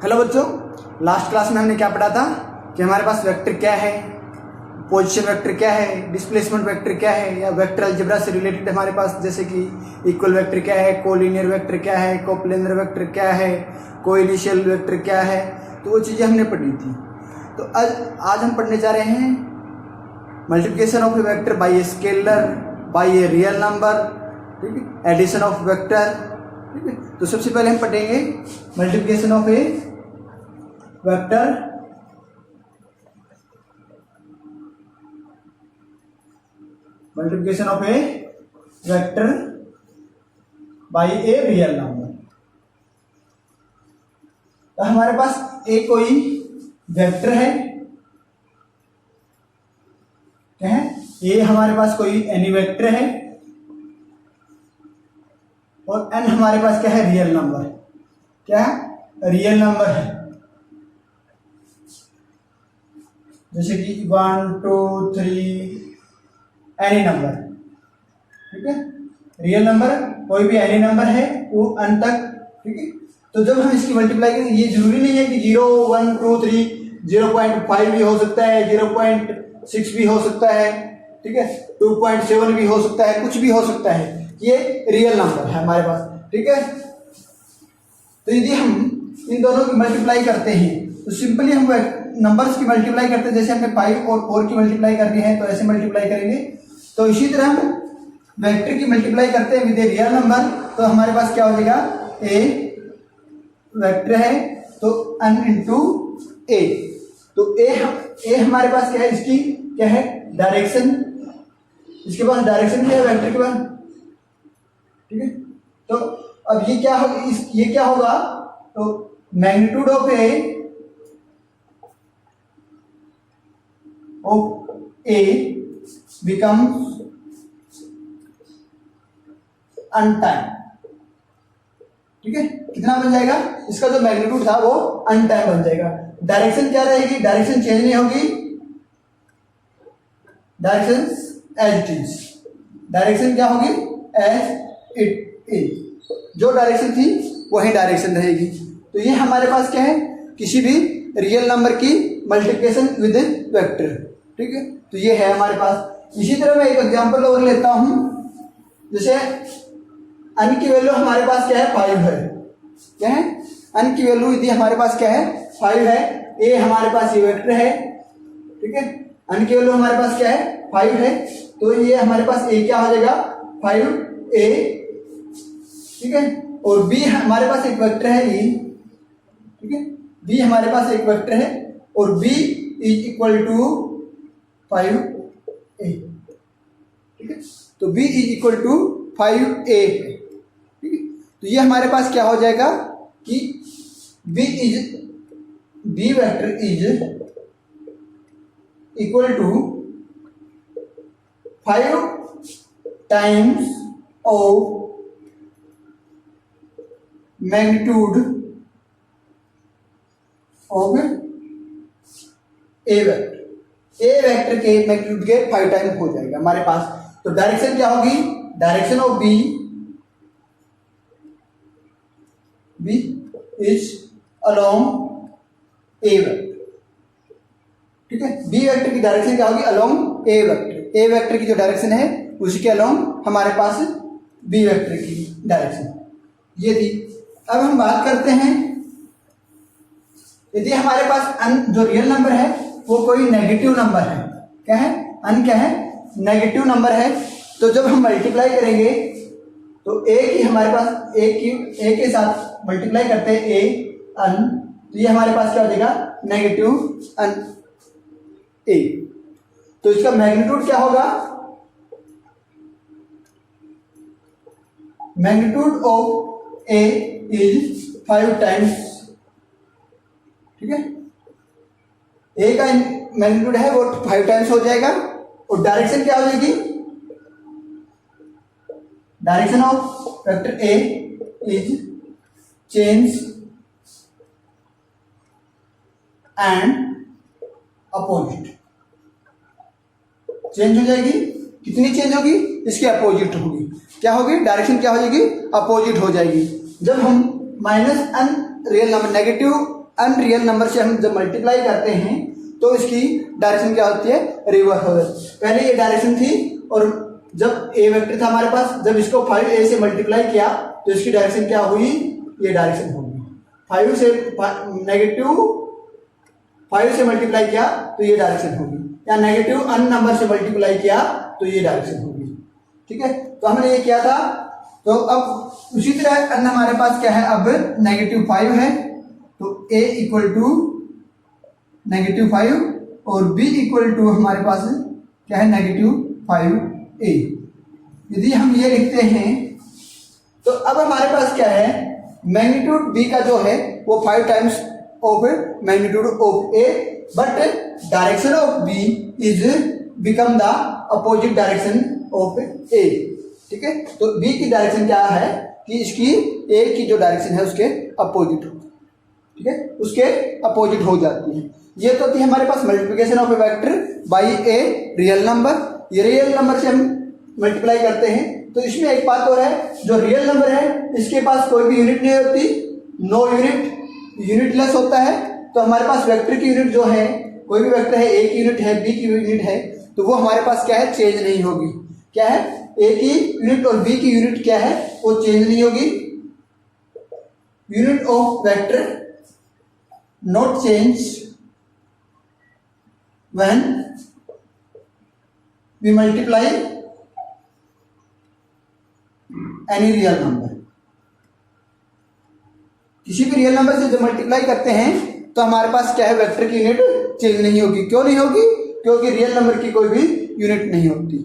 Hello बच्चों, last class में हमने क्या पढ़ा था कि हमारे पास वेक्टर क्या है, पोजीशन वेक्टर क्या है, डिस्प्लेसमेंट वेक्टर क्या है, या वेक्टर अलजेब्रा से रिलेटेड हमारे पास जैसे कि इक्वल वेक्टर क्या है, कोलिनियर वेक्टर क्या है, कोप्लेनर वेक्टर क्या है, कोइनिशियल वेक्टर क्या है। तो वो चीज़ें हमने पढ़ी थी। तो आज हम पढ़ने जा रहे हैं multiplication of A vector by a scalar by a real number, ठीक है, एडिशन ऑफ वेक्टर, ठीक है। तो सबसे पहले हम पढ़ेंगे multiplication of A vector by a real number. तो हमारे पास एक कोई वेक्टर है, क्या है ये, हमारे पास कोई एनी वेक्टर है और एन हमारे पास क्या है, रियल नंबर। क्या है, रियल नंबर है, जैसे कि 1 2 3 एनी नंबर, ठीक है। रियल नंबर कोई भी एनी नंबर है वो अन तक, ठीक है। तो जब हम इसकी मल्टीप्लाई करेंगे, ये जरूरी नहीं है कि 0 1 2 3 0.5 भी हो सकता है, 0.6 भी हो सकता है, ठीक है, 2.7 भी हो सकता है, कुछ भी हो सकता है। ये रियल नंबर है हमारे पास, ठीक है। तो यदि हम इन दोनों की मल्टीप्लाई करते हैं तो सिंपली हम नंबर्स की मल्टीप्लाई करते हैं। जैसे हमें 5 और 4 की मल्टीप्लाई करनी है तो ऐसे मल्टीप्लाई करेंगे। तो इसी तरह हम वेक्टर की मल्टीप्लाई करते हैं विद ए रियल नंबर, तो हमारे पास क्या हो जाएगा, ए वेक्टर है तो n इंटू ए। तो ए हमारे पास क्या है, इसकी क्या है, डायरेक्शन, इसके पास डायरेक्शन क्या है वेक्टर के पास, ठीक है। तो अब ये क्या होगा, ये क्या होगा, तो मैग्नीट्यूड ऑफ ए बिकम्स अनटाइम, ठीक है। कितना बन जाएगा, इसका जो मैग्नीट्यूड था वो अनटाइम बन जाएगा। डायरेक्शन क्या रहेगी, डायरेक्शन चेंज नहीं होगी, direction as it is, direction क्या होगी, एज इट इज, जो डायरेक्शन थी वही डायरेक्शन रहेगी। तो ये हमारे पास क्या है, किसी भी रियल नंबर की मल्टीप्लिकेशन विद वेक्टर, ठीक है। तो ये है हमारे पास। इसी तरह मैं एक एग्जांपल और लेता हूं, जैसे n की वैल्यू हमारे पास क्या है, 5 है, क्या है, n की वैल्यू यदि हमारे पास क्या है, 5 है, a हमारे पास ये वेक्टर है, ठीक है, n की वैल्यू हमारे पास क्या है, 5 है, तो ये हमारे पास a क्या हो जाएगा, 5a, ठीक है। और b हमारे पास एक वेक्टर है e, ठीक है, b हमारे पास एक वेक्टर है और b is equal to 5a, ठीक है। तो b is equal to 5a है, ठीक है। तो ये हमारे पास क्या हो जाएगा कि b vector is equal to 5 times of magnitude of A vector. A vector के मैग्नीट्यूड के 5 टाइम हो जाएगा हमारे पास। तो डायरेक्शन क्या होगी, direction of B is along A vector, ठीक है। बी वेक्टर की डायरेक्शन क्या होगी, along A vector. A vector की जो डायरेक्शन है उसके अलोंग हमारे पास बी वेक्टर की डायरेक्शन, ये थी। अब हम बात करते हैं, यदि हमारे पास n जो रियल नंबर है वो कोई नेगेटिव नंबर है, क्या है, n क्या है, नेगेटिव नंबर है। तो जब हम मल्टीप्लाई करेंगे तो a की हमारे पास a के साथ मल्टीप्लाई करते हैं a n, तो ये हमारे पास क्या हो जाएगा, नेगेटिव n a। तो इसका मैग्नीट्यूड क्या होगा, magnitude of a is 5 times, ठीक है। a का मैग्नीट्यूड है वो 5 टाइम्स हो जाएगा। और डायरेक्शन क्या हो जाएगी, direction of vector a is change and opposite, change हो जाएगी, कितनी चेंज होगी, इसके अपोजिट होगी। क्या होगी, डायरेक्शन क्या हो जाएगी, अपोजिट हो जाएगी। जब हम -n real number negative unreal number से हम जब मल्टीप्लाई करते हैं तो इसकी डायरेक्शन क्या होती है, रिवर्स हो जाती है। पहले ये डायरेक्शन थी और जब ए वेक्टर था हमारे पास, जब इसको 5a से मल्टीप्लाई किया तो इसकी डायरेक्शन क्या हुई, ये डायरेक्शन होगी। 5 से -5 से मल्टीप्लाई किया तो ये डायरेक्शन होगी, या नेगेटिव अन नंबर से मल्टीप्लाई किया तो ये डायरेक्शन होगी। ठीक है, तो हमने ये किया था। तो अब उसी तरह अन हमारे पास क्या है, अब -5 है तो a इक्वल टू -5 और b इक्वल टू हमारे पास क्या है, -5a। यदि हम ये लिखते हैं तो अब हमारे पास क्या है, मैग्नीट्यूड b का जो है वो 5 times of magnitude of a, but direction of b is become the opposite direction of a। ठीक है, तो b की डायरेक्शन क्या है कि इसकी a की जो डायरेक्शन है उसके अपोजिट, ठीक है, उसके अपोजिट हो जाती है। ये तो थी हमारे पास multiplication of A vector by a real number. ये रियल नंबर से हम मल्टीप्लाई करते हैं। तो इसमें एक बात और है, जो रियल नंबर है इसके पास कोई भी यूनिट नहीं होती, नो यूनिट, यूनिटलेस होता है। तो हमारे पास वेक्टर की यूनिट जो है, कोई भी वेक्टर है, ए की यूनिट है, बी की यूनिट है, तो वो हमारे पास क्या है, चेंज नहीं होगी। क्या है, ए की यूनिट और बी की यूनिट क्या है, वो चेंज नहीं होगी। Unit of vector not change when we multiply any real number। किसी भी रियल नंबर से जब मल्टीप्लाई करते हैं तो हमारे पास क्या है, वेक्टर की यूनिट चेंज नहीं होगी। क्यों नहीं होगी, क्योंकि रियल नंबर की कोई भी यूनिट नहीं होती।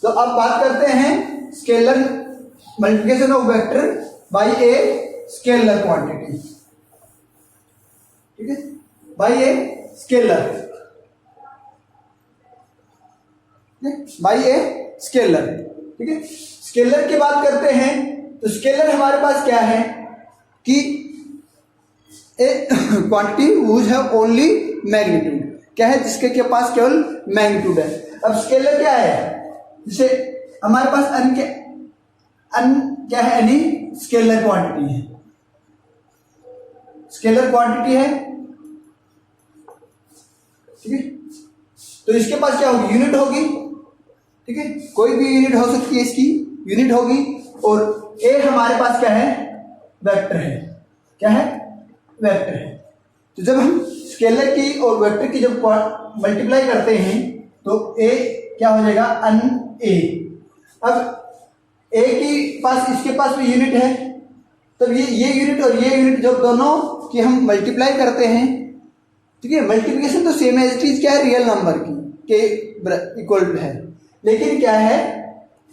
तो अब बात करते हैं scalar multiplication of vector by a scalar quantity. ठीक है, by a scalar, by a scalar. ठीक है, स्केलर की बात करते हैं तो स्केलर हमारे पास क्या है कि a quantity whose have only magnitude. क्या है, जिसके के पास केवल मैग्नीट्यूड है। अब स्केलर क्या है, जैसे हमारे पास अन क्या है, एनी स्केलर क्वांटिटी है, स्केलर क्वांटिटी है। ठीक है, तो इसके पास क्या होगी, यूनिट होगी। ठीक है, कोई भी यूनिट हो सकती है, इसकी यूनिट होगी। और ए हमारे पास क्या है, वेक्टर है। क्या है, वेक्टर है। तो जब हम स्केलर की और वेक्टर की जब मल्टीप्लाई करते हैं तो ए क्या हो जाएगा, अन ए। अब ए की पास, इसके पास भी यूनिट है, तब ये यूनिट और ये यूनिट जब दोनों की हम मल्टीप्लाई करते हैं, ठीक है, मल्टीप्लिकेशन तो सेम है, चीज क्या है, रियल नंबर की के इक्वल है। लेकिन क्या है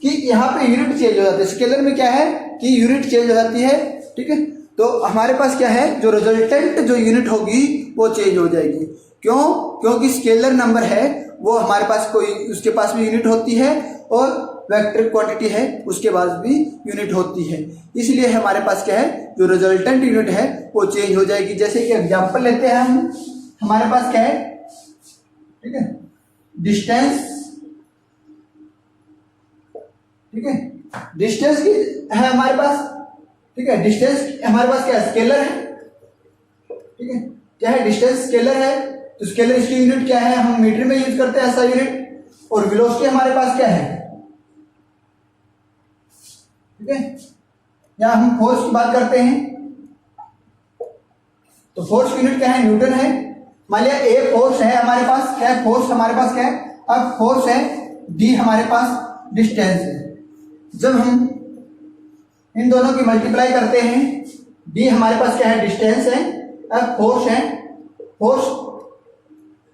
कि यहाँ पे यूनिट चेंज हो जाती है। स्केलर में क्या है कि यूनिट चेंज हो जाती है। ठीक है, तो हमारे पास क्या है, जो रिजल्टेंट जो यूनिट होगी वो चेंज हो जाएगी। क्यों, क्योंकि स्केलर नंबर है वो हमारे पास कोई, उसके पास भी यूनिट होती है और वेक्टर क्वांटिटी है उसके पास भी यूनिट होती है। इसलिए हमारे पास क्या है, जो रिजल्टेंट यूनिट है वो चेंज हो जाएगी। जैसे कि एग्जांपल लेते हैं हम, हमारे पास क्या है, ठीक है, डिस्टेंस। ठीक है, डिस्टेंस की है हमारे पास। ठीक है, डिस्टेंस हमारे पास क्या है, स्केलर है। ठीक है, क्या है, डिस्टेंस स्केलर है। तो स्केलर इसकी यूनिट क्या है, हम मीटर में यूज करते हैं ऐसा यूनिट। और वेलोसिटी हमारे पास क्या है, ठीक है, या हम फोर्स की बात करते हैं तो फोर्स की यूनिट क्या है, न्यूटन है। मान लिया ए फोर्स है हमारे पास, क्या है, फोर्स हमारे पास क्या है, अब फोर्स है, डी हमारे पास डिस्टेंस है। जब हम इन दोनों की मल्टीप्लाई करते हैं, डी हमारे पास क्या है, डिस्टेंस है, अब फोर्स है,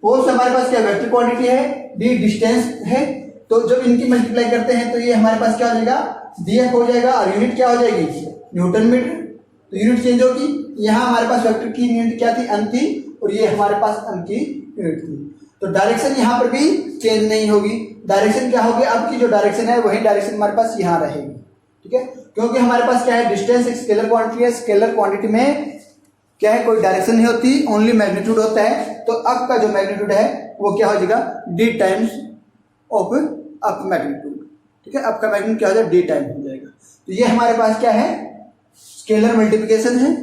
फोर्स हमारे पास क्या, वेक्टर क्वांटिटी है, डी डिस्टेंस है। तो जब इनकी मल्टीप्लाई करते हैं तो ये हमारे पास क्या हो जाएगा, डीएफ हो जाएगा। और यूनिट क्या हो जाएगी, न्यूटन मीटर। तो यूनिट चेंज होगी। यहाँ हमारे पास वेक्टर की यूनिट क्या थी, अन थी, और ये हमारे पास अन की यूनिट थी। तो डायरेक्शन यहाँ पर भी चेंज नहीं होगी। डायरेक्शन क्या होगी, अब की जो डायरेक्शन है वही डायरेक्शन हमारे पास यहाँ रहेगी। ठीक है, क्योंकि हमारे पास क्या है, डिस्टेंस एक स्केलर क्वांटिटी है। स्केलर क्वांटिटी में क्या है, कोई डायरेक्शन नहीं होती, ओनली मैग्नीट्यूड होता है। तो अब का जो मैग्नीट्यूड है वो क्या हो जाएगा, D times of up magnitude. ठीक है, अब का मैग्नीट्यूड क्या हो जाएगा, डी टाइम्स हो जाएगा। तो ये हमारे पास क्या है, स्केलर मल्टीप्लिकेशन है।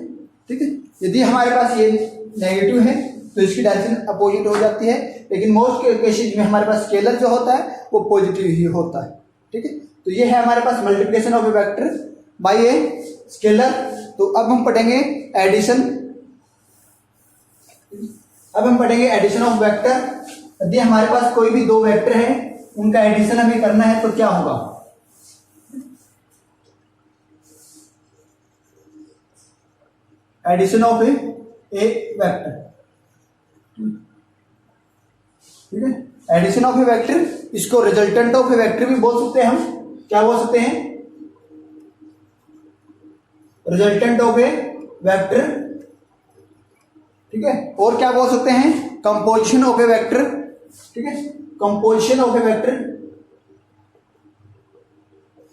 ठीक है। यदि हमारे पास ये नेगेटिव है तो इसकी डायरेक्शन अपोजिट हो जाती है, लेकिन मोस्ट केसेज में हमारे पास स्केलर जो होता है वो पॉजिटिव ही होता है। ठीक है, तो ये है हमारे पास multiplication of A vector by a scalar. तो अब हम पढ़ेंगे एडिशन। अब हम पढ़ेंगे एडिशन ऑफ वेक्टर। यदि हमारे पास कोई भी दो वेक्टर है, उनका एडिशन हमें करना है तो क्या होगा। एडिशन ऑफ ए वेक्टर, ठीक है। एडिशन ऑफ ए वेक्टर, इसको रिजल्टेंट ऑफ ए वेक्टर भी बोल सकते हैं हम। क्या बोल सकते हैं, रिजल्टेंट ऑफ ए वेक्टर, ठीक है। और क्या बोल सकते हैं, कंपोजिशन ऑफ ए वेक्टर, ठीक है, कंपोजिशन ऑफ ए वेक्टर,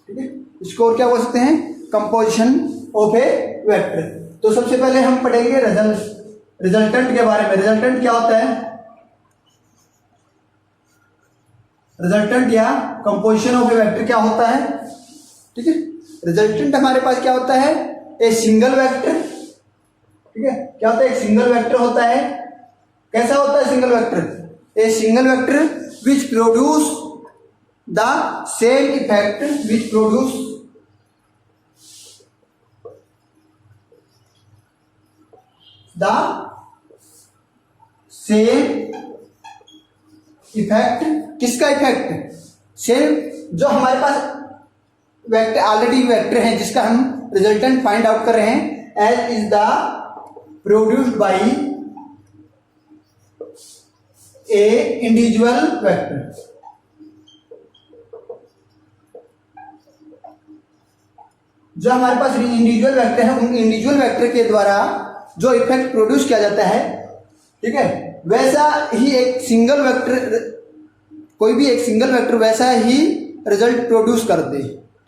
ठीक है। इसको और क्या बोल सकते हैं, कंपोजिशन ऑफ ए वेक्टर। तो सबसे पहले हम पढ़ेंगे रिजल्टेंट के बारे में। रिजल्टेंट क्या होता है, रिजल्टेंट या कंपोजिशन ऑफ ए वेक्टर क्या होता है, ठीक है। रिजल्टेंट हमारे पास क्या होता है, ए सिंगल वेक्टर, ठीक है। क्या होता है, एक सिंगल वेक्टर होता है। कैसा होता है single vector, a single vector which produce the same effect, which produce the same effect. किसका इफेक्ट, सेम, जो हमारे पास वेक्टर ऑलरेडी वेक्टर है जिसका हम रिजल्टेंट फाइंड आउट कर रहे हैं, as is the produced by a individual vector. जो हमारे पास इंडिविजुअल वेक्टर है, उन इंडिविजुअल वेक्टर के द्वारा जो इफेक्ट प्रोड्यूस किया जाता है, ठीक है, वैसा ही एक सिंगल वेक्टर, कोई भी एक सिंगल वेक्टर वैसा ही रिजल्ट प्रोड्यूस कर दे,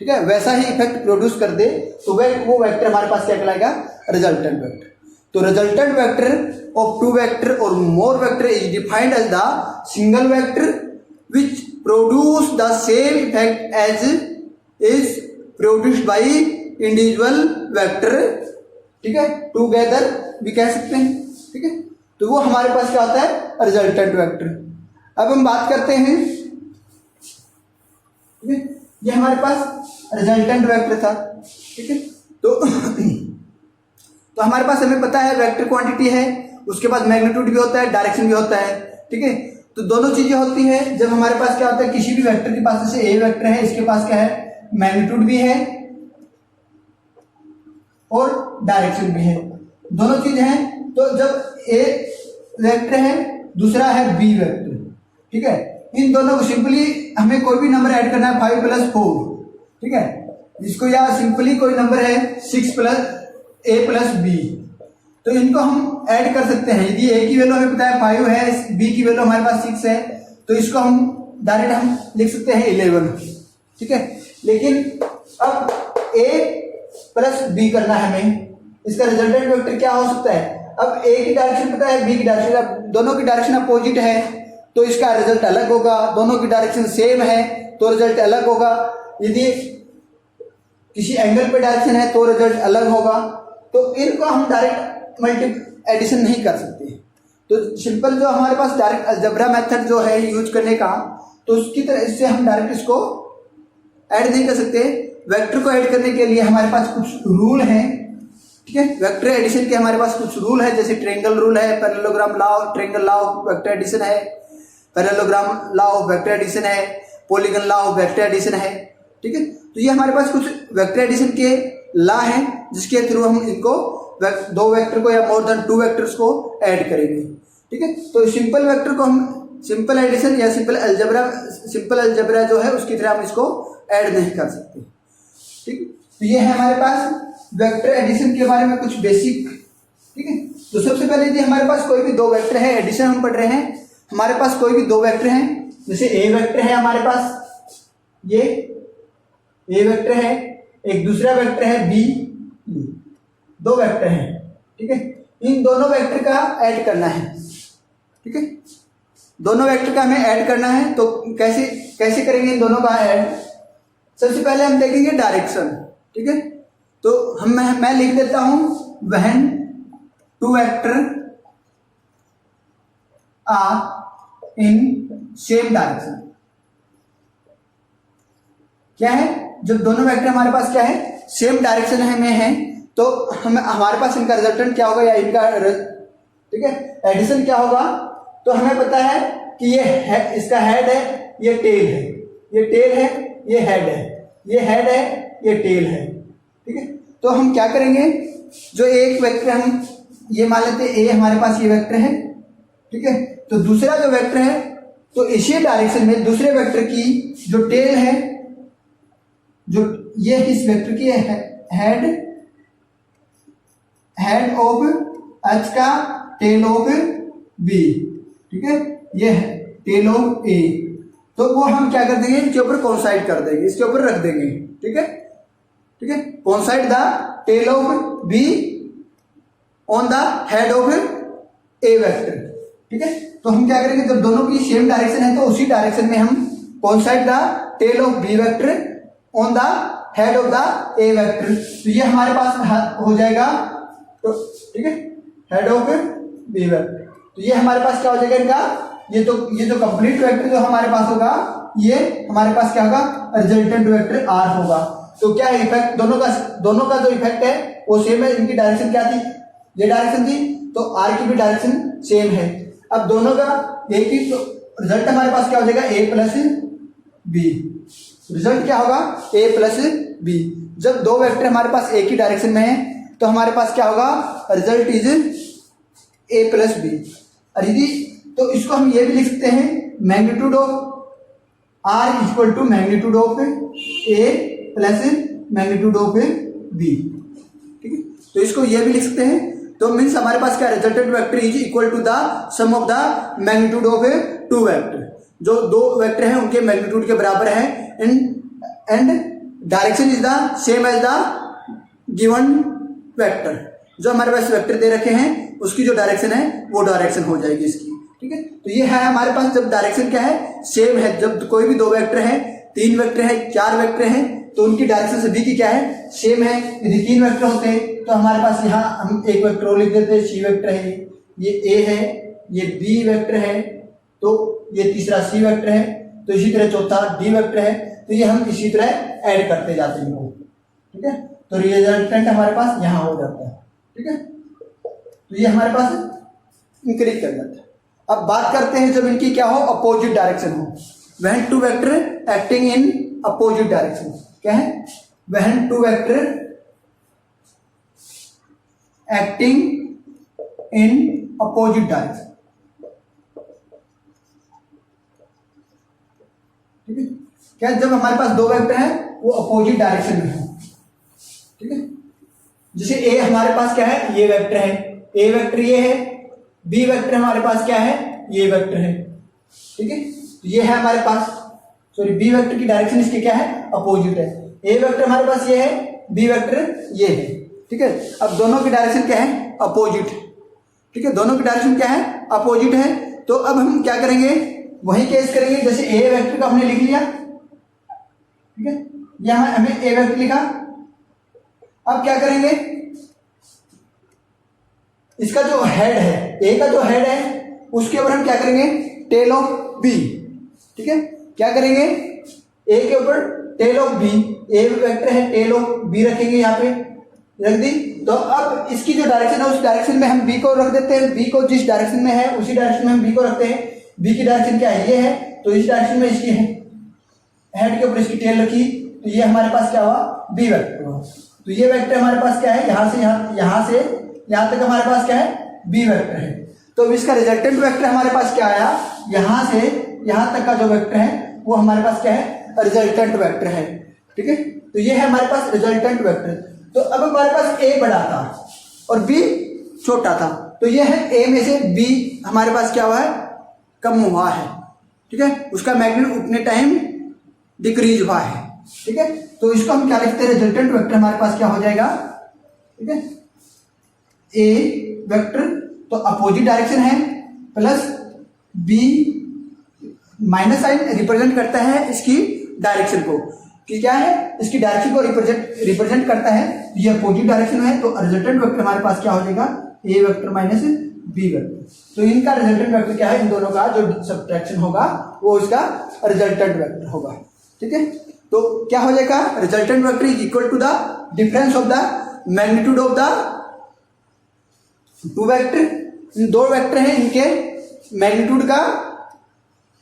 ठीक है, वैसा ही इफेक्ट प्रोड्यूस कर दे, तो वो वेक्टर हमारे पास क्या कहलाएगा, रिजल्टेंट वेक्टर। तो resultant vector of two vector or more vector is defined as the single vector which produce the same effect as is produced by individual vector, ठीक है, टुगेदर भी कह सकते हैं, ठीक है। तो वो हमारे पास क्या होता है, रिजल्टेंट वेक्टर। अब हम बात करते हैं, ठीक है, ये हमारे पास रिजल्टेंट वेक्टर था, ठीक है। तो हमारे पास हमें पता है वेक्टर क्वांटिटी है, उसके बाद मैग्नीट्यूड भी होता है, डायरेक्शन भी होता है, ठीक है। तो दोनों चीजें होती है जब हमारे पास क्या होता है, किसी भी वेक्टर के पास, जैसे ए वेक्टर है, इसके पास क्या है, मैग्नीट्यूड भी है और डायरेक्शन भी है, दोनों चीज हैं। तो जब ए वेक्टर है, दूसरा है बी वेक्टर, ठीक है, इन दोनों को सिंपली हमें कोई भी नंबर ऐड करना है, 5 + 4, ठीक है, इसको, या सिंपली कोई नंबर है 6 + a + b, तो इनको हम ऐड कर सकते हैं। यदि a की वैल्यू हमें पता है 5 है, b की वैल्यू हमारे पास 6 है, तो इसको हम डायरेक्ट हम लिख सकते हैं 11, ठीक है। लेकिन अब a + b करना है हमें, इसका रिजल्टेंट वेक्टर क्या हो सकता है। अब a की डायरेक्शन पता है, b की डायरेक्शन, अब दोनों की डायरेक्शन अपोजिट है तो इसका रिजल्ट अलग होगा, दोनों की डायरेक्शन सेम है तो रिजल्ट अलग होगा, यदि किसी एंगल पे डायरेक्शन है तो रिजल्ट अलग होगा। तो इनको हम डायरेक्ट एडिशन नहीं कर सकते। तो सिंपल जो हमारे पास डायरेक्ट अलजेब्रा मेथड जो है यूज करने का, तो उसकी तरह इससे हम डायरेक्ट इसको ऐड नहीं कर सकते। वेक्टर को ऐड करने के लिए हमारे पास कुछ रूल हैं, ठीक है, वेक्टर एडिशन के हमारे पास कुछ रूल है, जैसे ट्रायंगल रूल है, parallelogram law, triangle law of vector addition है, parallelogram law of vector addition है, polygon law of vector addition है, ठीक है। तो ये हमारे पास कुछ वेक्टर एडिशन के लॉ हैं जिसके थ्रू हम इनको दो वेक्टर को या मोर देन 2 वेक्टर्स को ऐड करेंगे, ठीक है। तो सिंपल वेक्टर को हम सिंपल एडिशन या सिंपल अलजेब्रा जो है उसकी तरह हम इसको ऐड नहीं कर सकते, ठीक। तो ये है हमारे पास वेक्टर एडिशन के बारे में कुछ बेसिक, ठीक है। तो सबसे पहले यदि हमारे पास कोई भी दो वेक्टर है, एडिशन हम पढ़ रहे हैं, हमारे पास कोई भी दो वेक्टर हैं, जैसे ए वेक्टर है हमारे पास, ये ए वेक्टर है, एक दूसरा वेक्टर है बी, दो वेक्टर हैं, ठीक है। इन दोनों वेक्टर का ऐड करना है, ठीक है, दोनों वेक्टर का हमें ऐड करना है। तो कैसे करेंगे इन दोनों का ऐड। सबसे पहले हम देखेंगे डायरेक्शन, ठीक है। तो मैं लिख देता हूं when two vector are in same direction. क्या है, जब दोनों वेक्टर हमारे पास क्या है, सेम डायरेक्शन में है, तो हमारे पास इनका रिजल्टेंट क्या होगा, या इनका ठीक है एडिशन क्या होगा। तो हमें पता है कि ये है, इसका हेड है, ये टेल है, ये टेल है, ये हेड है, ये हेड है, ये टेल है। ठीक है, तो हम क्या करेंगे, जो एक वेक्टर हम ये मान लेते हैं ए हमारे पास ये वेक्टर है। ठीक है, तो दूसरा जो वेक्टर है, तो इसी डायरेक्शन में दूसरे वेक्टर की जो टेल है, जो ये इस वेक्टर की हेड ऑफ एच का टेल ऑफ बी। ठीक है, ये है टेल ऑफ ए, तो वो हम क्या कर देंगे, इनके ऊपर कोइंसाइड कर देंगे, इसके ऊपर रख देंगे। ठीक है, ठीक है, coincide the tail of B on the head of A vector. ठीक है, तो हम क्या करेंगे, जब दोनों की सेम डायरेक्शन है तो उसी डायरेक्शन में हम coincide the tail of B vector on the head of the A vector. तो ये हमारे पास हो जाएगा, तो ठीक है, हेड ऑफ बी वेक्टर। तो ये हमारे पास क्या हो जाएगा इनका, ये जो कंप्लीट वेक्टर जो हमारे पास होगा, ये हमारे पास क्या होगा, रिजल्टेंट वेक्टर आर होगा। तो क्या है इफेक्ट, दोनों का जो इफेक्ट है वो सेम है। इनकी डायरेक्शन क्या थी, ये डायरेक्शन थी, तो आर की भी डायरेक्शन सेम है। अब दोनों का एक ही, तो रिजल्ट हमारे पास क्या हो जाएगा, ए प्लस बी। रिजल्ट क्या होगा, ए प्लस बी। जब दो वेक्टर हमारे पास एक ही डायरेक्शन में है तो हमारे पास क्या होगा, result is A plus B. और यदि तो इसको हम ये भी लिख सकते हैं, magnitude of R equal to magnitude of A plus magnitude of B. ठीक है, तो इसको ये भी लिख सकते हैं। तो मीन्स हमारे पास क्या, resultant vector is equal to the sum of the magnitude of two vector. जो दो वेक्टर हैं उनके मैग्नीट्यूड के बराबर है, and direction is the same as the given vector. जो हमारे पास वेक्टर दे रखे हैं उसकी जो डायरेक्शन है वो डायरेक्शन हो जाएगी इसकी। ठीक है, तो ये है हमारे पास, जब डायरेक्शन क्या है, सेम है। जब कोई भी दो वेक्टर है, तीन वेक्टर है, चार वेक्टर है, तो उनकी डायरेक्शन सभी की क्या है, सेम है। यदि तीन वेक्टर होते हैं तो हमारे पास यहाँ हम एक वेक्टर और लिख देते हैं, सी वेक्टर है, ये ए है, ये बी वेक्टर है, तो ये तीसरा सी वेक्टर है, तो इसी तरह चौथा डी वेक्टर है। तो ये हम इसी तरह ऐड करते जाते हैं इनको। ठीक है, तो रिजल्टेंट हमारे पास यहाँ हो जाता है। ठीक है, तो ये हमारे पास इंक्रीज कर जाता है। अब बात करते हैं जब इनकी क्या हो, अपोजिट डायरेक्शन हो, when two vector acting in opposite direction. क्या है, when two vector acting in opposite direction. ठीक है, क्या, जब हमारे पास दो वेक्टर हैं वो अपोजिट डायरेक्शन में हो। ठीक है, जैसे ए हमारे पास क्या है, ये वेक्टर है, ए वेक्टर ये है, बी वेक्टर हमारे पास क्या है, ये वेक्टर है। ठीक है, तो ये है हमारे पास, सॉरी बी वेक्टर की डायरेक्शन इसके क्या है, अपोजिट है। ए वेक्टर हमारे पास ये है, बी वेक्टर ये है। ठीक है, अब दोनों की डायरेक्शन क्या है, अपोजिट। ठीक है, दोनों की डायरेक्शन क्या है, अपोजिट है। तो अब हम क्या करेंगे, वही केस करेंगे, जैसे ए वेक्टर का हमने लिख लिया। ठीक है, यहां हमें ए वेक्टर लिखा। अब क्या करेंगे, इसका जो हेड है, ए का जो हेड है उसके ऊपर हम क्या करेंगे, टेल ऑफ बी। ठीक है, क्या करेंगे, ए के ऊपर tail of B, A vector है, टेल ऑफ बी रखेंगे, यहाँ पे रख दी। तो अब इसकी जो डायरेक्शन है उस डायरेक्शन में हम बी को रख देते हैं। बी को जिस डायरेक्शन में है उसी डायरेक्शन में हम बी को रखते हैं। बी की डायरेक्शन क्या है, ये है, तो इस डायरेक्शन में इसकी है, हेड के ऊपर इसकी टेल रखी, तो ये हमारे पास क्या हुआ, बी वेक्टर हुआ। तो ये वेक्टर हमारे पास क्या है, यहाँ से यहाँ तक हमारे पास क्या है, बी वेक्टर है। तो इसका रिजल्टेंट वेक्टर हमारे पास क्या आया, यहाँ से यहाँ तक का जो वेक्टर है वो हमारे पास क्या है, रिजल्टेंट वेक्टर है। ठीक है, तो ये है हमारे पास रिजल्टेंट वेक्टर। तो अब हमारे पास ए बड़ा था और बी छोटा था, तो ये है ए में से बी हमारे पास क्या हुआ है, कम हुआ है। ठीक है, उसका मैग्नीट्यूड उतने टाइम डिक्रीज हुआ है। ठीक है, तो इसको हम क्या लिखते हैं, रिजल्टेंट वेक्टर हमारे पास क्या हो जाएगा। ठीक है, ए वेक्टर तो अपोजिट डायरेक्शन है, plus B minus sign represent करता है इसकी डायरेक्शन को, कि क्या है, इसकी डायरेक्शन को रिप्रेजेंट करता है। ये अपोजिट डायरेक्शन है, तो रिजल्टेंट वेक्टर हमारे पास क्या हो जाएगा, ए वेक्टर माइनस बी वेक्टर। तो इनका रिजल्टेंट वेक्टर क्या है, इन दोनों का जो सब्ट्रैक्शन होगा वो इसका रिजल्टेंट वेक्टर होगा। ठीक है, तो क्या हो जाएगा, resultant vector is equal to the difference of the magnitude of the two vector. इन दो वेक्टर हैं, इनके मैग्नीट्यूड का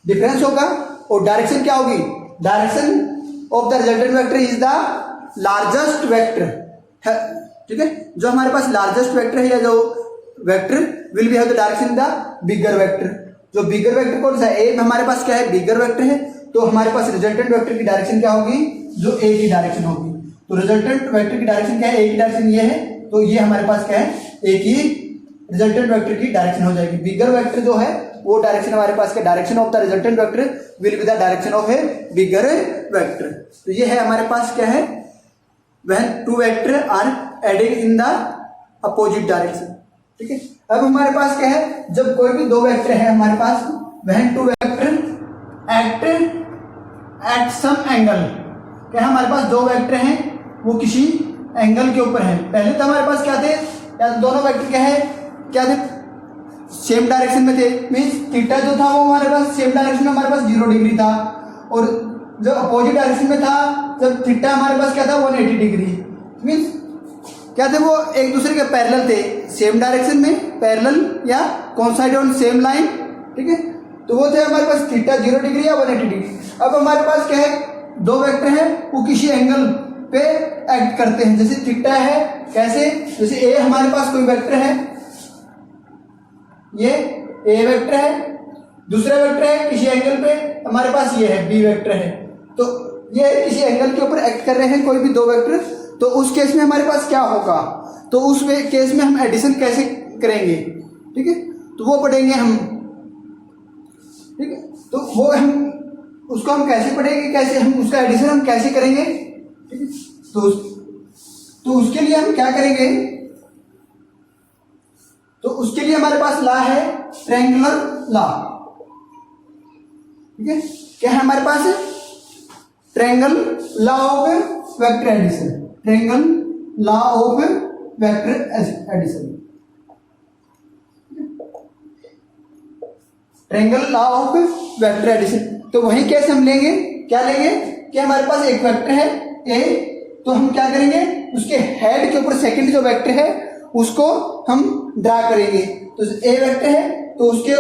डिफरेंस होगा और डायरेक्शन क्या होगी, direction of the resultant vector is the largest vector. ठीक है, जो हमारे पास लार्जेस्ट वेक्टर है या जो vector will B have the direction the bigger vector. जो बिगर वेक्टर कौन सा है, ए हमारे पास क्या है, बिगर वेक्टर है, तो हमारे पास रिजल्टेंट वेक्टर की डायरेक्शन क्या होगी, जो ए की डायरेक्शन होगी। तो रिजल्टेंट वेक्टर की डायरेक्शन क्या है, ए की डायरेक्शन ये है, तो ये हमारे पास क्या है, ए की रिजल्टेंट वेक्टर की डायरेक्शन हो जाएगी। बिगर वेक्टर जो है वो डायरेक्शन हमारे पास क्या, direction of the resultant vector will be the direction of a bigger vector. तो ये है हमारे पास क्या है, when two vector are adding in the opposite direction. ठीक है, अब हमारे पास क्या है, जब कोई भी दो वेक्टर है हमारे पास, when two vector act at some angle, क्या हमारे पास दो वेक्टर हैं वो किसी एंगल के ऊपर है। पहले तो हमारे पास क्या थे, या दोनों वेक्टर क्या है, क्या थे, सेम डायरेक्शन में थे, मीन्स थीटा जो था वो हमारे पास सेम डायरेक्शन में हमारे पास 0 डिग्री था, और जो अपोजिट डायरेक्शन में था जब थीटा हमारे पास क्या था 180 डिग्री, मीन्स क्या थे, वो एक दूसरे के पैरेलल थे, सेम डायरेक्शन में पैरेलल या कोइंसाइड ऑन सेम लाइन। ठीक है, तो वो थे हमारे पास थीटा 0 डिग्री या 180 डिग्री। अब हमारे पास क्या है, दो वेक्टर हैं वो किसी एंगल पे एक्ट करते हैं, जैसे थीटा है, कैसे, जैसे ए हमारे पास कोई वेक्टर है, ये ए वेक्टर है, दूसरा वेक्टर है किसी एंगल पे हमारे पास ये है बी वेक्टर है, तो ये किसी एंगल के ऊपर एक्ट कर रहे हैं कोई भी दो वेक्टर। तो उस केस में हमारे पास क्या होगा, तो उस केस में हम एडिशन कैसे करेंगे, ठीक है, तो वो पढ़ेंगे हम। ठीक है, तो वो हम उसको हम कैसे पढ़ेंगे, कैसे हम उसका एडिशन हम कैसे करेंगे। ठीक है, तो उसके लिए हम क्या करेंगे, तो उसके लिए हमारे पास लॉ है ट्रायंगुलर लॉ। ठीक है, क्या है हमारे पास, triangle law of vector addition, triangle law of vector addition, triangle law of vector addition. तो वही कैसे हम लेंगे, क्या लेंगे कि हमारे पास एक वेक्टर है ए, तो हम क्या करेंगे, उसके हेड के ऊपर सेकंड जो वेक्टर है उसको हम ड्रा करेंगे। तो ए वेक्टर है तो उसके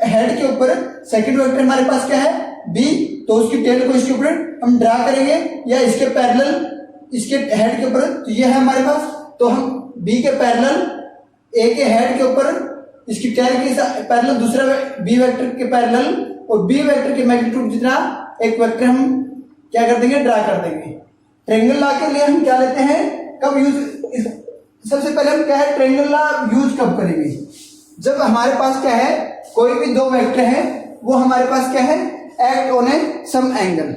हेड के ऊपर सेकंड वेक्टर हमारे पास क्या है बी, तो उसकी टेल को इसके ऊपर हम ड्रा करेंगे या इसके पैरेलल इसके हेड के ऊपर, तो ये है हमारे पास, तो हम बी के पैरेलल ए के हेड के ऊपर इसकी टेल के पैरेलल दूसरा बी वेक्टर के पैरेलल और बी वेक्टर के मैग्नीट्यूड जितना एक वेक्टर हम क्या कर देंगे, ड्रा कर देंगे। ट्रायंगल लॉ के लिए हम क्या लेते हैं, कब यूज, सबसे पहले हम क्या है ट्रायंगल लॉ यूज कब करेंगे, जब हमारे पास क्या है कोई भी दो वेक्टर है वो हमारे पास क्या है act on a some angle.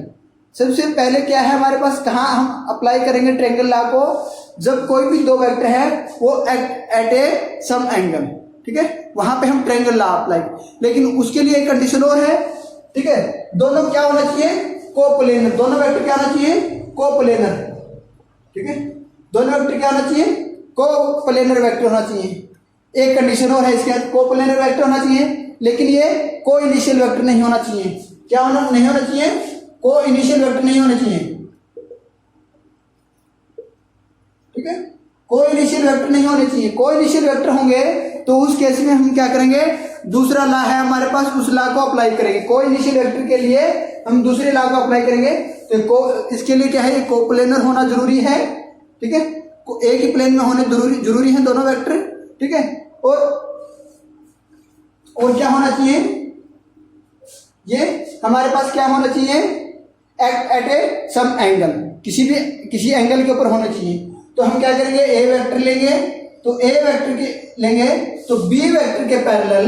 सबसे पहले क्या है हमारे पास, कहाँ हम अप्लाई करेंगे ट्रायंगल लॉ को, जब कोई भी दो वेक्टर है वो act at a some angle. ठीक है, वहां पे हम ट्रायंगल लॉ अप्लाई, लेकिन उसके लिए एक कंडीशन और है। ठीक है, दोनों क्या होना चाहिए, कोप्लेनर, दोनों वेक्टर क्या होना चाहिए, कोप्लेनर। ठीक है, दोनों वेक्टर क्या होना चाहिए, कोप्लेनर वेक्टर होना चाहिए। एक कंडीशन और है इसके बाद, कोप्लेनर वेक्टर होना चाहिए, लेकिन ये को इनिशियल वेक्टर नहीं होना चाहिए। क्या होना नहीं होना चाहिए, को इनिशियल वेक्टर नहीं होना चाहिए। ठीक है, को इनिशियल वेक्टर नहीं होने चाहिए। को इनिशियल वेक्टर होंगे तो उस केस में हम क्या करेंगे, दूसरा लॉ है हमारे पास, उस लॉ को अप्लाई करेंगे। को इनिशियल वेक्टर के लिए हम दूसरे लॉ को अप्लाई करेंगे, तो इसके लिए क्या है, कोप्लेनर होना जरूरी है। ठीक है, एक ही प्लेन में होने जरूरी है दोनों वेक्टर। ठीक है, और क्या होना चाहिए, ये हमारे पास क्या होना चाहिए, act at a some angle, किसी एंगल के ऊपर होना चाहिए। तो हम क्या करेंगे, ए वेक्टर लेंगे, तो ए वेक्टर के लेंगे तो बी वेक्टर के पैरेलल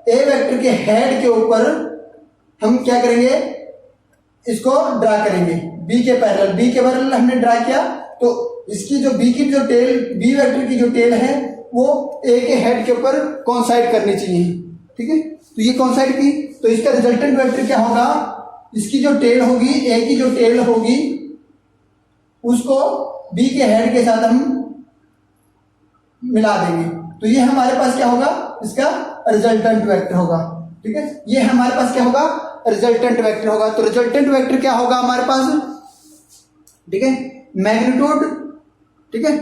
ए वेक्टर के हेड के ऊपर हम क्या करेंगे, इसको ड्रा करेंगे बी के पैरेलल हमने ड्रा किया, तो इसकी जो बी की जो टेल, बी वेक्टर की जो टेल है वो ए के हेड के ऊपर कोइंसाइड करनी चाहिए। ठीक है, तो ये कोइंसाइड की, तो इसका रिजल्टेंट वेक्टर क्या होगा, इसकी जो टेल होगी, ए की जो टेल होगी उसको बी के हेड के साथ हम मिला देंगे तो ये हमारे पास क्या होगा, इसका रिजल्टेंट वेक्टर होगा। ठीक है, ये हमारे पास क्या होगा, रिजल्टेंट वेक्टर होगा। तो रिजल्टेंट वेक्टर क्या होगा हमारे पास, ठीक है, मैग्नीट्यूड, ठीक है,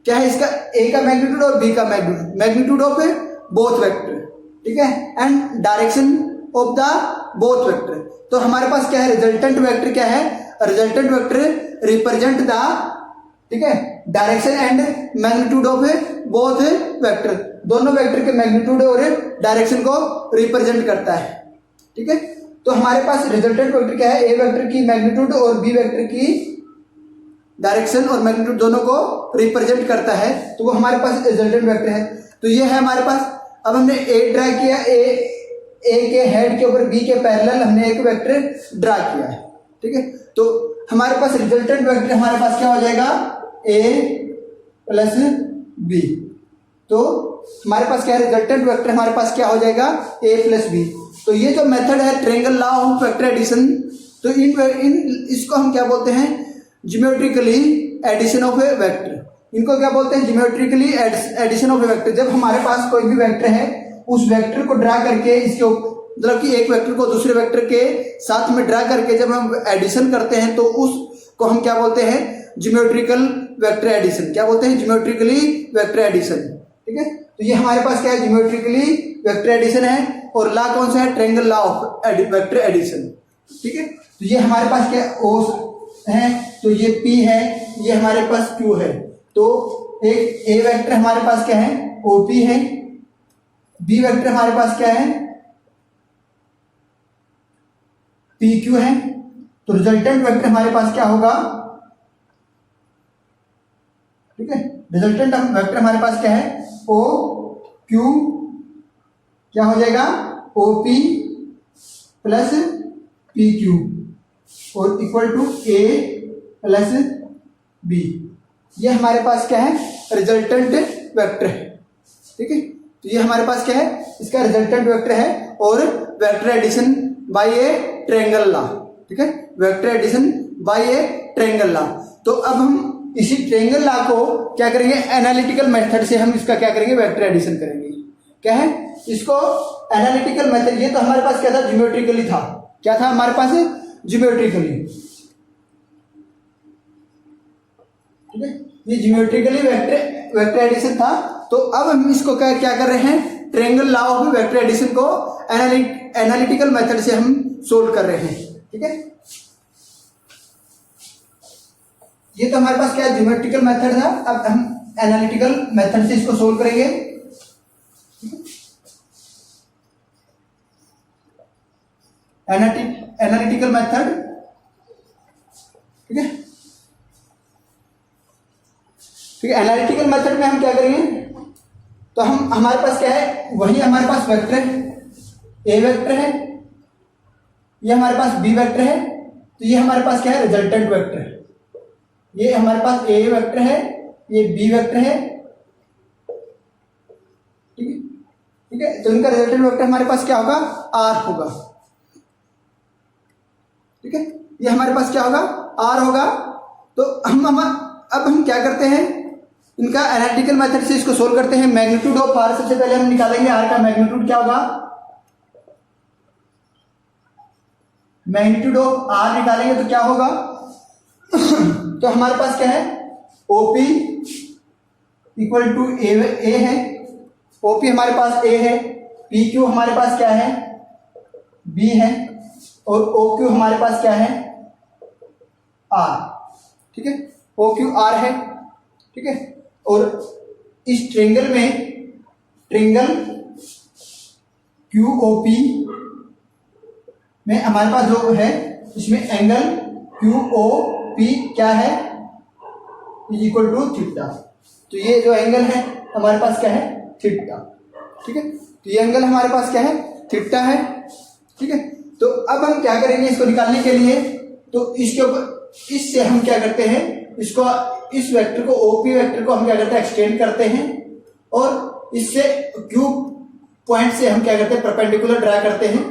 क्या है इसका, ए का मैग्नीट्यूड और बी का magnitude, magnitude of both vector, ठीक है, and direction of the both vector. तो हमारे पास क्या है, रिजल्टेंट वेक्टर क्या है, रिजल्टेंट वेक्टर रिप्रेजेंट द, ठीक है, direction and magnitude of both vector, दोनों वेक्टर के मैग्नीट्यूड और डायरेक्शन को रिप्रेजेंट करता है। ठीक है, तो हमारे पास रिजल्टेंट वेक्टर क्या है, ए वेक्टर की मैग्नीट्यूड और बी वेक्टर की डायरेक्शन और मैग्नीट्यूड दोनों को रिप्रेजेंट करता है, तो वो हमारे पास रिजल्टेंट वेक्टर है। तो ये है हमारे पास। अब हमने ए ड्रा किया, ए के हेड के ऊपर बी के पैरेलल हमने एक वेक्टर ड्रा किया है। ठीक है, तो हमारे पास रिजल्टेंट वेक्टर हमारे पास क्या हो जाएगा, ए प्लस बी। तो हमारे पास क्या है, रिजल्टेंट वेक्टर हमारे पास क्या हो जाएगा, ए प्लस बी। तो ये जो मेथड है triangle law of vector addition, तो इन इसको हम क्या बोलते हैं, geometrically addition of A vector. इनको क्या बोलते हैं, geometrically addition of A vector. जब हमारे पास कोई भी वेक्टर है, उस वेक्टर को ड्रा करके इसके मतलब कि एक वेक्टर को दूसरे वेक्टर के साथ में ड्रा करके जब हम एडिशन करते हैं तो उसको हम क्या बोलते हैं, ज्योमेट्रिकल वेक्टर एडिशन। क्या बोलते हैं, ज्योमेट्रिकली वेक्टर एडिशन। ठीक है, तो ये हमारे पास क्या है, ज्योमेट्रिकली वेक्टर एडिशन है। और लॉ कौन सा है, triangle law of vector addition. ठीक है, तो ये हमारे पास क्या ओ है, तो ये P है, ये हमारे पास Q है। तो एक ए वेक्टर हमारे पास क्या है, OP है, बी वेक्टर हमारे पास क्या है, PQ है। तो रिजल्टेंट वेक्टर हमारे पास क्या होगा, ठीक है, रिजल्टेंट वेक्टर हमारे पास क्या है, OQ क्या हो जाएगा, OP प्लस PQ और equal to A plus B। ये हमारे पास क्या है, रिजल्टेंट वेक्टर है। ठीक है, तो ये हमारे पास क्या है, इसका रिजल्टेंट वेक्टर है और vector addition by a triangle law. ठीक है, vector addition by a triangle law. तो अब हम इसी ट्रायंगल लॉ को क्या करेंगे, एनालिटिकल मेथड से हम इसका क्या करेंगे, वेक्टर एडिशन करेंगे। क्या है इसको एनालिटिकल मेथड। ये तो हमारे पास क्या था, ज्योमेट्रिकली था। क्या था हमारे पास, ज्योमेट्रिकली। ठीक है, ये ज्योमेट्रिकली वेक्टर एडिशन था। तो अब हम इसको क्या कर रहे हैं, triangle law of vector addition को एनालिटिकल मेथड से हम सोल्व कर रहे हैं। ठीक है, ये तो हमारे पास क्या है, ज्योमेट्रिकल मेथड था। अब हम एनालिटिकल मेथड से इसको सोल्व करेंगे। Analytical method. ठीक है, ठीक है, एनालिटिकल मेथड में हम क्या करेंगे, तो हम हमारे पास क्या है, वही हमारे पास वेक्टर है, ए वेक्टर है, ये हमारे पास बी वेक्टर है। तो ये हमारे पास क्या है, रिजल्टेंट वेक्टर है। ये हमारे पास ए वेक्टर है, ये बी वेक्टर है। ठीक है, ठीक है, तो इनका रिजल्टेंट वेक्टर हमारे पास क्या होगा, आर होगा। ठीक है, ये हमारे पास क्या होगा, आर होगा। तो अब हम क्या करते हैं, इनका एनालिटिकल मेथड से इसको सोल्व करते हैं। मैग्नीट्यूड ऑफ आर सबसे पहले हम निकालेंगे, आर का मैग्नीट्यूड क्या होगा, मैग्नीट्यूड ऑफ आर निकालेंगे तो क्या होगा तो हमारे पास क्या है, ओपी इक्वल टू ए है, ओपी हमारे पास ए है, पी क्यू हमारे पास क्या है, बी है, और ओ क्यू हमारे पास क्या है, आर। ठीक है, ओ क्यू आर है। ठीक है, और इस ट्रायंगल में, ट्रायंगल क्यू ओ पी में हमारे पास जो है, इसमें एंगल क्यू ओ पी क्या है, इज इक्वल टू थीटा। तो ये जो एंगल है हमारे पास क्या है, थीटा। ठीक है, तो ये एंगल हमारे पास क्या है, थीटा है। ठीक है, तो अब हम क्या करेंगे इसको निकालने के लिए, तो इसके ऊपर इससे हम क्या करते हैं, इसको इस वेक्टर को ओपी वेक्टर को हम क्या करते हैं, एक्सटेंड करते हैं, और इससे क्यू पॉइंट से हम क्या करते हैं, परपेंडिकुलर ड्रा करते हैं।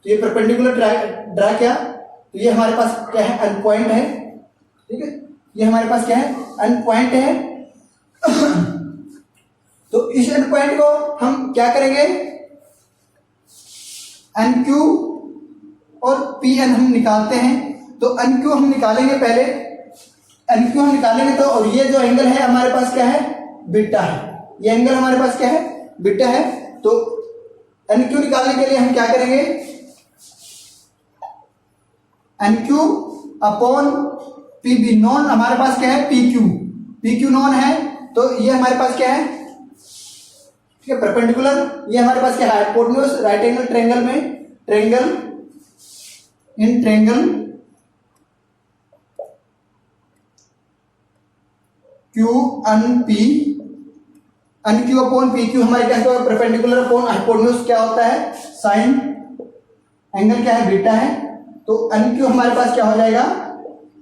तो ये परपेंडिकुलर ड्रा किया, तो ये हमारे पास क्या है, अन पॉइंट है। ठीक है, ये हमारे पास क्या है, अन पॉइंट है। तो इस एंड पॉइंट को हम क्या करेंगे, एन क्यू और पी एन हम निकालते हैं। तो एन क्यू हम निकालेंगे पहले, एन क्यू हम निकालेंगे तो, और ये जो एंगल है हमारे पास क्या है, बीटा है, ये एंगल हमारे पास क्या है, बीटा है। तो एन क्यू निकालने के लिए हम क्या करेंगे, N Q upon P B, known हमारे पास क्या है, P Q, P Q known है, तो ये हमारे पास क्या है, ठीक है, परपेंडिकुलर, ये हमारे पास क्या है, हाइपोटेन्यूज, राइट एंगल ट्रायंगल में, triangle in triangle Q N P, N Q upon P Q हमारे क्या होगा, परपेंडिकुलर अपॉन हाइपोटेन्यूज क्या होता है, साइन, एंगल क्या है, बीटा है। तो एन क्यू हमारे पास क्या हो जाएगा,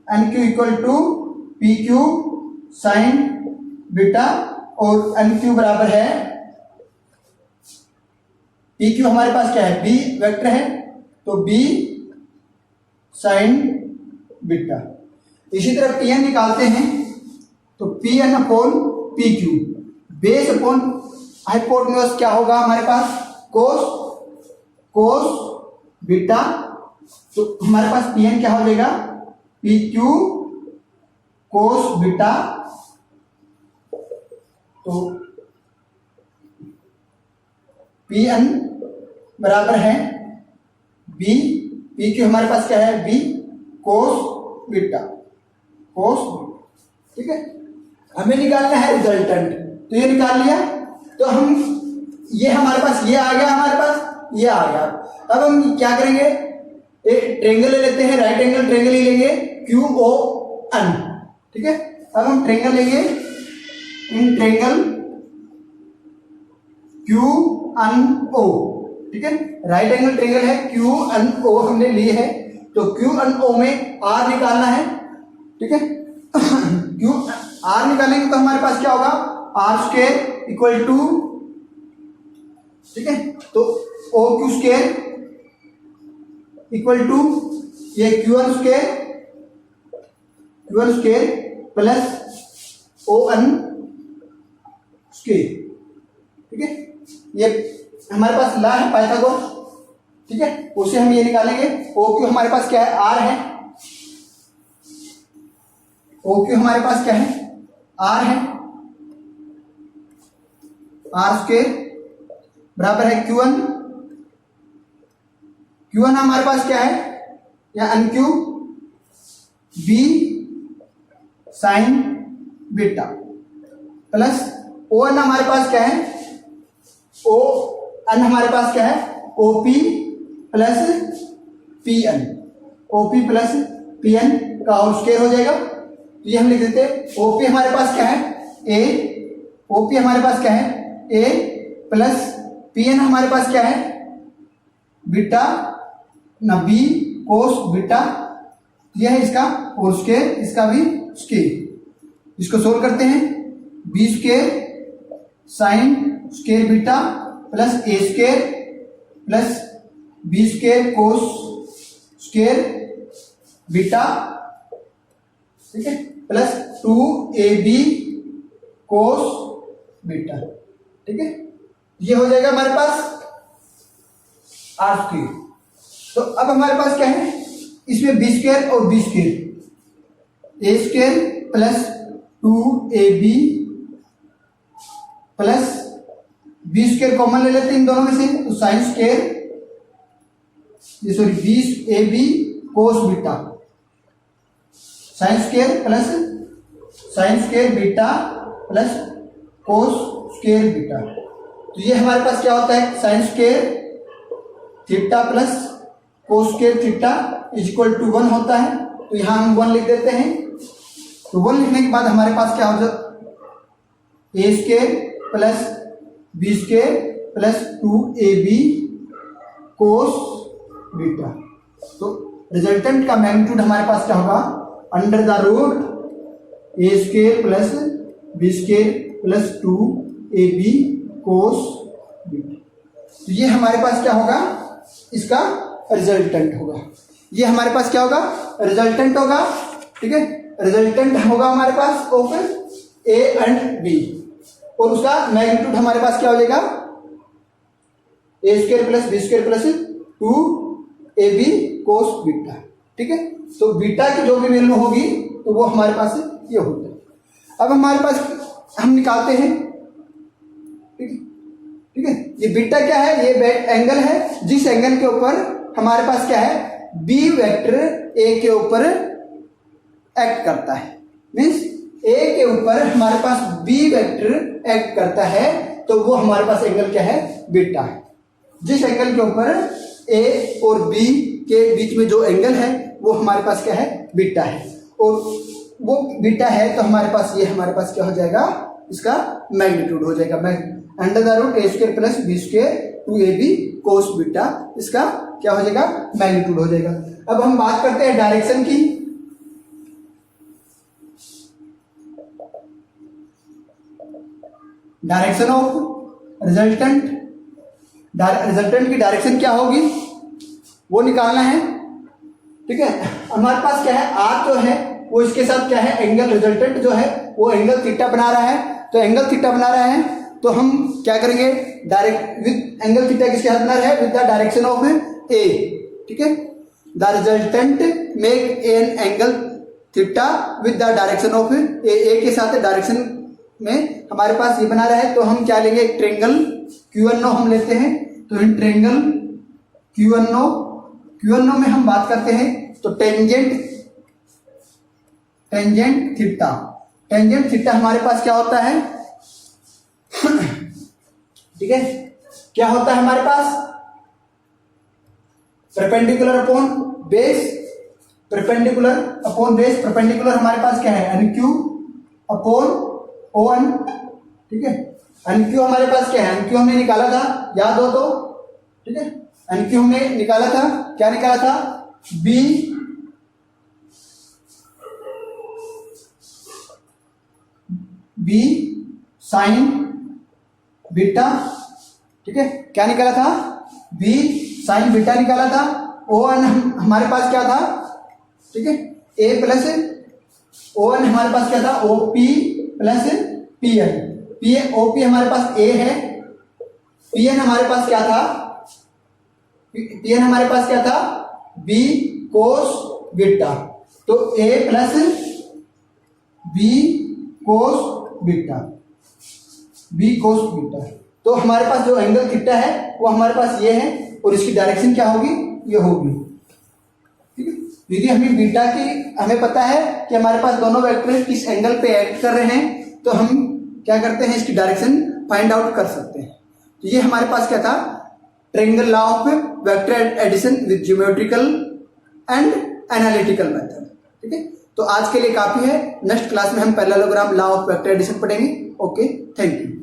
N Q equal to P Q sine beta, और एन क्यू बराबर है, पी क्यू हमारे पास क्या है, बी वेक्टर है, तो बी साइन बीटा। इसी तरह पी एन निकालते हैं, तो P N upon P Q, base upon hypotenuse क्या होगा हमारे पास, कोस, कोस बीटा। तो हमारे पास पी एन क्या हो जाएगा, पी क्यू कोस बीटा। तो पी एन बराबर है बी, पी क्यू हमारे पास क्या है, बी कोस बीटा, कोस, ठीक है। हमें निकालना है रिजल्टेंट, तो ये निकाल लिया, तो हम ये हमारे पास ये आ गया, हमारे पास ये आ गया। अब हम क्या करेंगे, एक ट्रायंगल ले लेते हैं, राइट एंगल ट्रायंगल ही लेंगे, क्यू ओ एन, ठीक है। अब हम ट्रायंगल लेंगे, in triangle Q N O, ठीक है, राइट एंगल ट्रायंगल है, क्यू एन ओ हमने लिए है, तो क्यू एन ओ में आर निकालना है, ठीक है। क्यू आर निकालेंगे तो हमारे पास क्या होगा, आर स्क्वायर इक्वल टू, ठीक है, तो O Q square equal to ये Q N square, Q N square plus O N square, ठीक है। ये हमारे पास ला है पाइथागोरस, ठीक है, उसे हम ये निकालेंगे। ओ क्यू हमारे पास क्या है, आर है, ओ क्यू हमारे पास क्या है, आर है, आर स्क्वायर बराबर है क्यू एन, क्यू एन हमारे पास क्या है, या N Q B sine beta plus O N हमारे पास क्या है, ओ एन हमारे पास क्या है, OP plus P N, OP plus P N का होल स्क्वायर हो जाएगा। तो ये हम लिख देते हैं, ओपी हमारे पास क्या है, ए, ओपी हमारे पास क्या है, ए प्लस पी एन हमारे पास क्या है, बीटा ना बी कोस बीटा, यह है इसका होल स्क्वायर, इसका भी स्क्वायर। इसको सोल्व करते हैं, B square sine square beta plus A square plus B square cos square beta, ठीक है, प्लस 2ab कोस बीटा, ठीक है। ये हो जाएगा हमारे पास आर स्क्वायर। तो अब हमारे पास क्या है, इसमें बी स्क्वायर और B square, A square plus 2ab plus B square common ले लेते हैं इन दोनों में से, तो साइन स्क्वायर, ये sorry B A B cos beta, sine square plus sine square beta plus cos square beta. तो ये हमारे पास क्या होता है, sine square theta plus cos square theta is equal to 1 होता है। तो यहां हम 1 लिख देते हैं। तो 1 लिखने के बाद हमारे पास क्या हो जाता, A square plus B square plus 2ab cos beta. तो रिजल्टेंट का मैग्नीट्यूड हमारे पास क्या होगा, under the root A square plus B square plus 2ab cos beta. तो ये हमारे पास क्या होगा, इसका रिजल्टेंट होगा। ये हमारे पास क्या होगा, रिजल्टेंट होगा, ठीक है। रिजल्टेंट होगा हमारे पास ऑफ ए एंड बी। और उसका मैग्नीट्यूड हमारे पास क्या हो जाएगा, A square plus B square plus 2ab cos beta. ठीक है, तो बीटा की जो भी वैल्यू होगी तो वो हमारे पास ये हो जाएगा। अब हमारे पास हम निकालते हैं। ठीक है, ये बीटा क्या है, ये एंगल है जिस एंगल के ऊपर हमारे पास क्या है, बी वेक्टर ए के ऊपर एक्ट करता है। मीन्स ए के ऊपर हमारे पास बी वेक्टर एक्ट करता है तो वो हमारे पास एंगल क्या है, बीटा है। जिस एंगल के ऊपर ए और बी के बीच में जो एंगल है वो हमारे पास क्या है, बीटा है। और वो बीटा है तो हमारे पास ये हमारे पास क्या हो जाएगा, इसका मैग्नीट्यूड हो जाएगा, under the root A square plus B square 2ab cos beta, इसका क्या हो जाएगा, मैग्नीट्यूड हो जाएगा। अब हम बात करते हैं डायरेक्शन की। डायरेक्शन ऑफ रिजल्टेंट, रिजल्टेंट की डायरेक्शन क्या होगी वो निकालना है। ठीक है, हमारे पास क्या है, आर जो है वो इसके साथ क्या है, एंगल रिजल्टेंट जो है वो एंगल थीटा बना रहा है। तो एंगल थीटा बना रहा है तो हम क्या करेंगे, डायरेक्ट विद एंगल थीटा किसके साथ बना रहा है, with the direction of A. ठीक है, the resultant make an angle theta with the direction of A के साथ डायरेक्शन में हमारे पास ये बना रहा है। तो हम क्या लेंगे, एक ट्रेंगल QNO हम लेते हैं। तो इन ट्रेंगल QNO में हम बात करते हैं तो टेंजेंट थीटा हमारे पास क्या होता है, ठीक है, क्या होता है हमारे पास, परपेंडिकुलर अपॉन बेस, परपेंडिकुलर हमारे पास क्या है, NQ अपॉन ON। ठीक है, NQ हमारे पास क्या है, NQ हमने निकाला था, याद हो तो। ठीक है, NQ हमने निकाला था, क्या निकाला था, B साइन बीटा। ठीक है, क्या निकाला था, B साइन बीटा निकाला था। ON हमारे पास क्या था, ठीक है, A प्लस ON हमारे पास क्या था, OP प्लस PN। OP हमारे पास A है, PN हमारे पास क्या था, B cos बीटा। तो A plus B cos beta, तो हमारे पास जो एंगल थीटा है वो हमारे पास ये है और इसकी डायरेक्शन क्या होगी, ये होगी। ठीक है, यदि हमें बीटा की हमें पता है कि हमारे पास दोनों वेक्टर किस एंगल पे एक्ट कर रहे हैं तो हम क्या करते हैं, इसकी डायरेक्शन फाइंड आउट कर सकते हैं। तो ये हमारे पास क्या था, triangle law of vector addition with geometrical and analytical method. ठीक है, तो आज के लिए काफी है। नेक्स्ट क्लास में हम parallelogram law of vector addition पढ़ेंगे। Okay, thank you.